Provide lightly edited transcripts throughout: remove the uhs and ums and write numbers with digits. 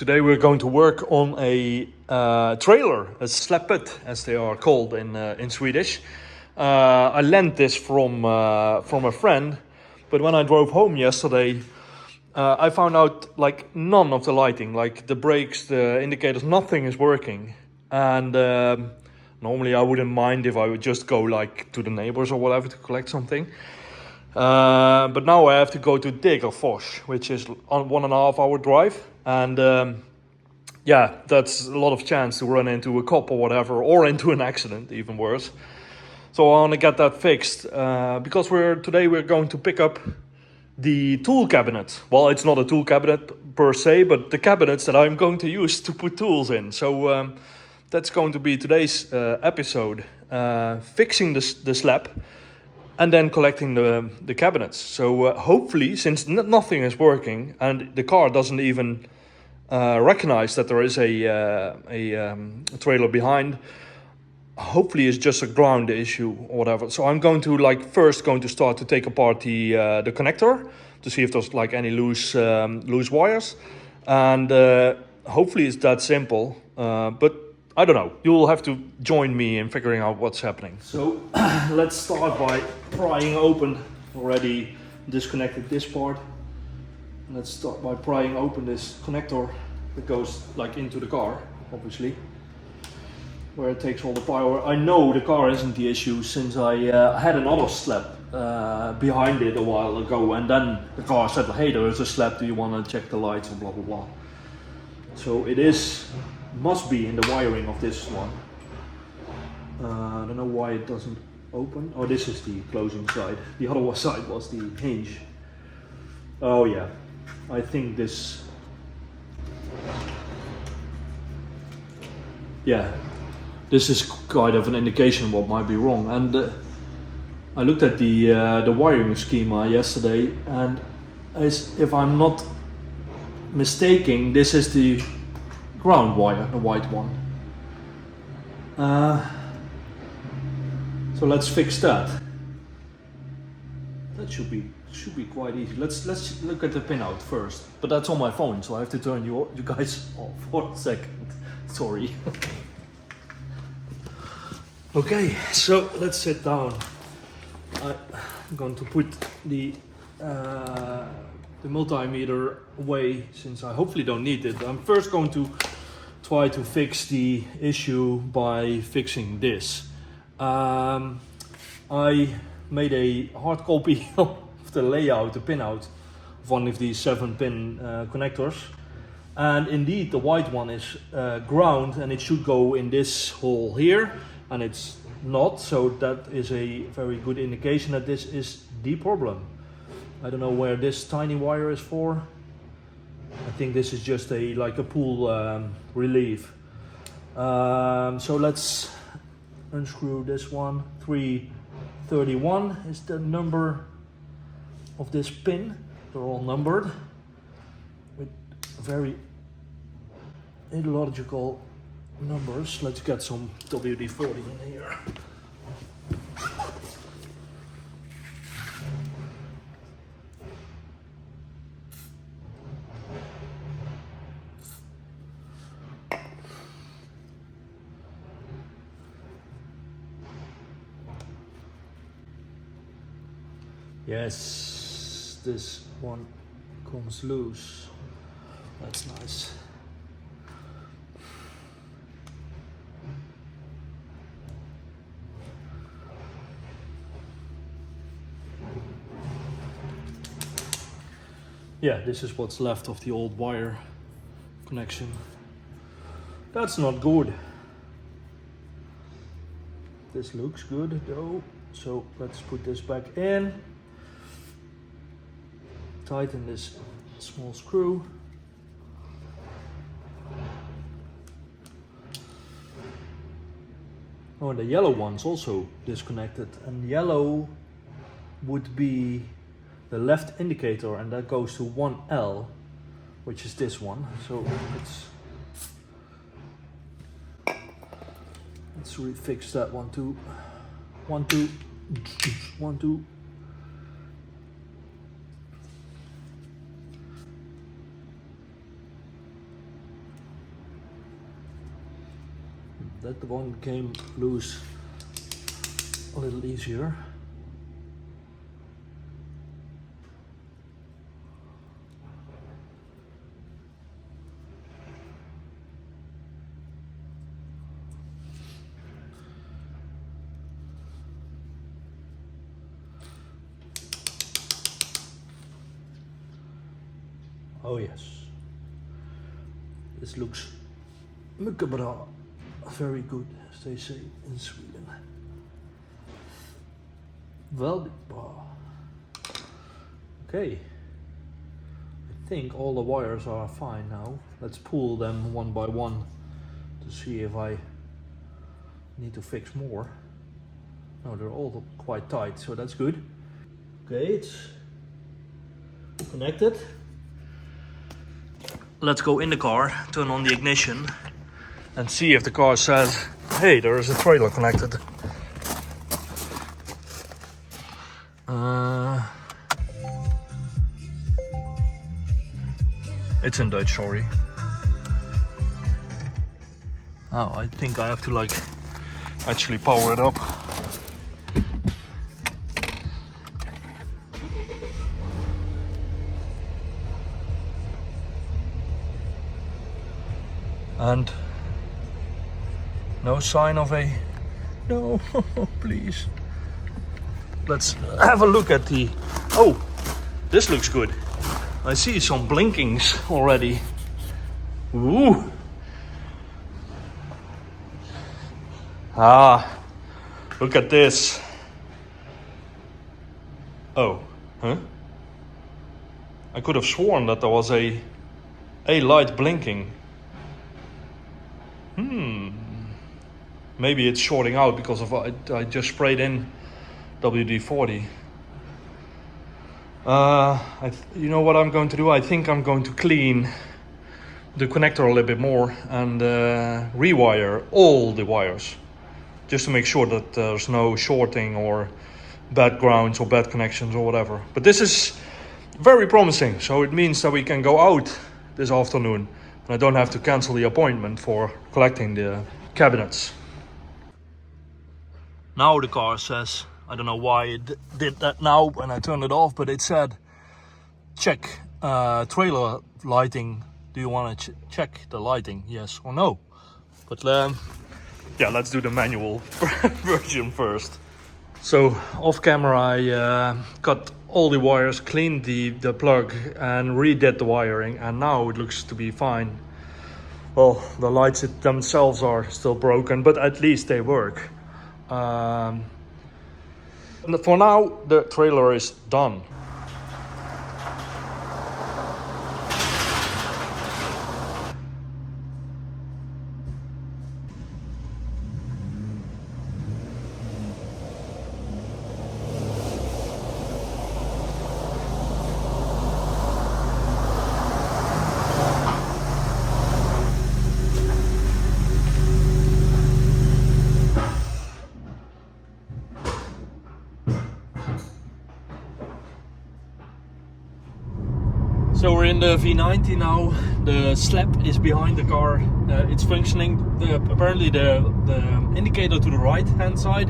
Today we're going to work on a trailer, a släppet as they are called in Swedish. I lent this from a friend, but when I drove home yesterday, I found out like none of the lighting, like the brakes, the indicators, nothing is working. And normally I wouldn't mind if I would just go like to the neighbors or whatever to collect something. But now I have to go to Degerfors, which is on 1.5 hour drive. And yeah, that's a lot of chance to run into a cop or whatever, or into an accident, even worse. So I want to get that fixed because today we're going to pick up the tool cabinet. Well, it's not a tool cabinet per se, but the cabinets that I'm going to use to put tools in. So that's going to be today's episode, fixing the slab and then collecting the cabinets. So hopefully, since nothing is working and the car doesn't even recognize that there is a trailer behind, hopefully it's just a ground issue or whatever. So I'm going to first start to take apart the connector to see if there's like any loose wires, and hopefully it's that simple. But I don't know. You'll have to join me in figuring out what's happening. So let's start by prying open. Already disconnected this part. Let's start by prying open this connector that goes like into the car, obviously, where it takes all the power. I know the car isn't the issue since I had another slab behind it a while ago, and then the car said, hey, there is a slab, do you want to check the lights, or blah blah blah. So it must be in the wiring of this one. I don't know why it doesn't open. Oh, this is the closing side. The other side was the hinge. Oh yeah, I think this, yeah, this is kind of an indication what might be wrong. And I looked at the wiring schema yesterday, and if I'm not mistaken, this is the ground wire, the white one. So let's fix that. That should be quite easy. Let's look at the pinout first. But that's on my phone, so I have to turn you guys off for a second. Sorry. Okay, so let's sit down. I'm going to put the multimeter away since I hopefully don't need it. I'm first going to try to fix the issue by fixing this. I made a hard copy of the layout, the pinout of one of these 7-pin connectors, and indeed the white one is ground and it should go in this hole here, and it's not, so that is a very good indication that this is the problem. I don't know where this tiny wire is for. I think this is just like a pull relief. So let's unscrew this one. 331 is the number of this pin. They're all numbered with very illogical numbers. Let's get some WD-40 in here. Yes, this one comes loose. That's nice. Yeah, this is what's left of the old wire connection. That's not good. This looks good though. So let's put this back in. Tighten this small screw. Oh, and the yellow one's also disconnected, and yellow would be the left indicator, and that goes to 1L, which is this one. So let's refix that one too. 1, 2, 1, 2. that one came loose a little easier. Oh yes, this looks mycket bra, very good, as they say in Sweden. Väldigt bra. Okay, I think all the wires are fine now. Let's pull them one by one to see if I need to fix more. No, they're all quite tight, so that's good. Okay, it's connected. Let's go in the car, turn on the ignition, and see if the car says, hey, there is a trailer connected. It's in Dutch, sorry. Oh, I think I have to like actually power it up. And no sign of a, no, please. Let's have a look at the, oh, this looks good. I see some blinkings already. Ooh. Ah, look at this. Oh, huh? I could have sworn that there was a light blinking. Maybe it's shorting out because of I just sprayed in WD-40. You know what I'm going to do? I think I'm going to clean the connector a little bit more and rewire all the wires, just to make sure that there's no shorting or bad grounds or bad connections or whatever. But this is very promising, so it means that we can go out this afternoon and I don't have to cancel the appointment for collecting the cabinets. Now the car says, I don't know why it did that now when I turned it off, but it said, check trailer lighting. Do you want to check the lighting, yes or no? But yeah, let's do the manual version first. So off camera I cut all the wires, cleaned the plug and redid the wiring, and now it looks to be fine. Well, the lights themselves are still broken, but at least they work. For now, the trailer is done. So we're in the V90 now. The slab is behind the car. It's functioning. Apparently the indicator to the right hand side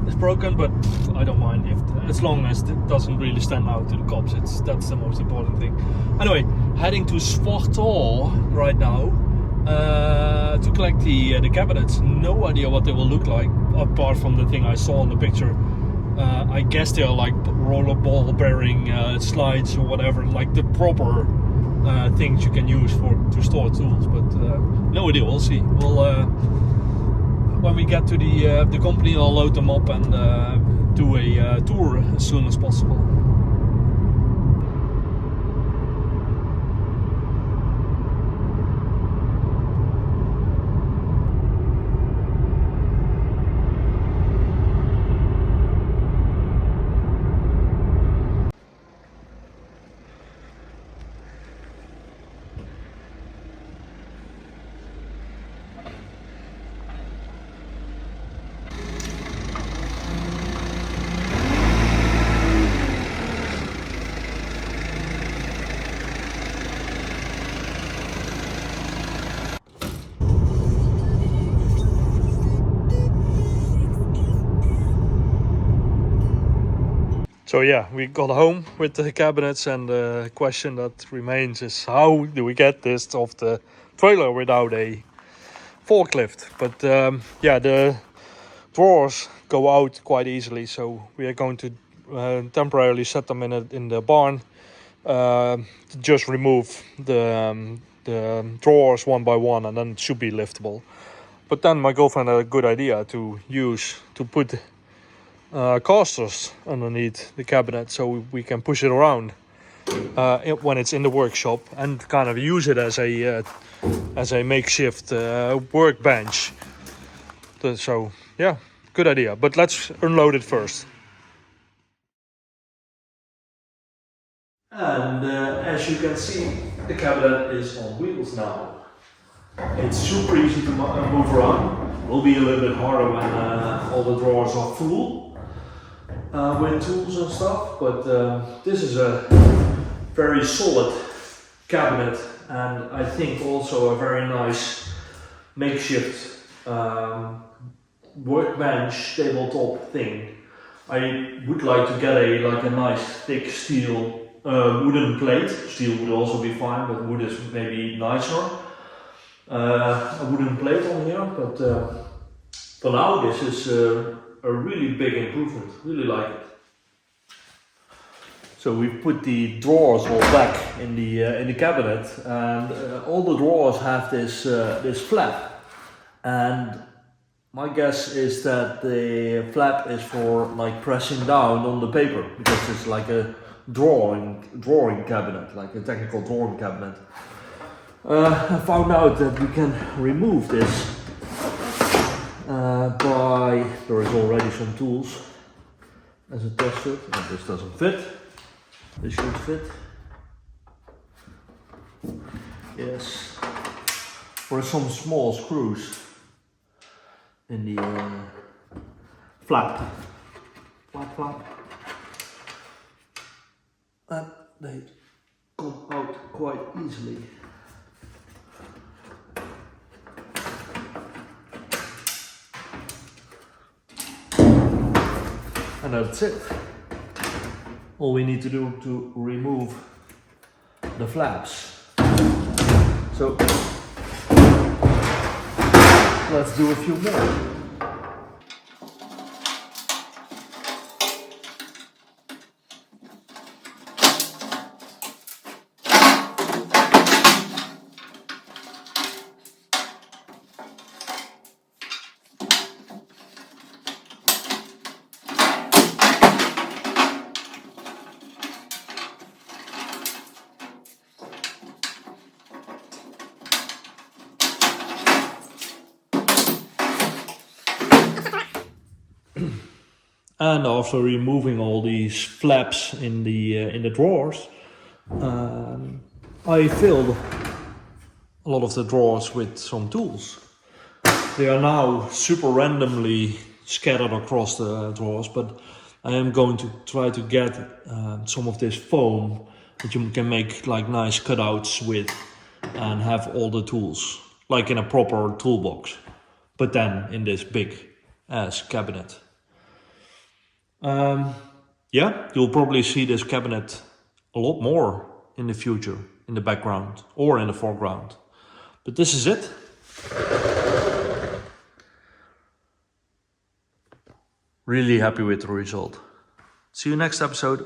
is broken, but I don't mind as long as it doesn't really stand out to the cops. That's the most important thing. Anyway, heading to Svartå right now to collect the cabinets. No idea what they will look like apart from the thing I saw in the picture. I guess they are like roller ball bearing slides or whatever, like the proper things you can use to store tools. But no idea. We'll see. We'll when we get to the company, I'll load them up and do a tour as soon as possible. So yeah, we got home with the cabinets, and the question that remains is how do we get this off the trailer without a forklift? But yeah, the drawers go out quite easily, so we are going to temporarily set them in the barn, to just remove the drawers one by one, and then it should be liftable. But then my girlfriend had a good idea to put casters underneath the cabinet, so we can push it around when it's in the workshop, and kind of use it as a makeshift workbench. So yeah, good idea. But let's unload it first. And as you can see, the cabinet is on wheels now. It's super easy to move around. Will be a little bit harder when all the drawers are full with tools and stuff, but this is a very solid cabinet, and I think also a very nice makeshift workbench tabletop thing. I would like to get a nice thick steel wooden plate. Steel would also be fine, but wood is maybe nicer. A wooden plate on here, but for now this is a really big improvement. Really like it. So we put the drawers all back in the cabinet, and all the drawers have this flap, and my guess is that the flap is for like pressing down on the paper, because it's like a drawing cabinet, like a technical drawing cabinet. I found out that we can remove this there is already some tools as a test fit, and this doesn't fit. This should fit. Yes. There are some small screws in the flap. And they come out quite easily. And that's it. All we need to do to remove the flaps. So let's do a few more. And after removing all these flaps in the drawers, I filled a lot of the drawers with some tools. They are now super randomly scattered across the drawers, but I am going to try to get some of this foam that you can make like nice cutouts with, and have all the tools like in a proper toolbox, but then in this big ass cabinet. Yeah, you'll probably see this cabinet a lot more in the future, in the background or in the foreground. But this is it. Really happy with the result. See you next episode.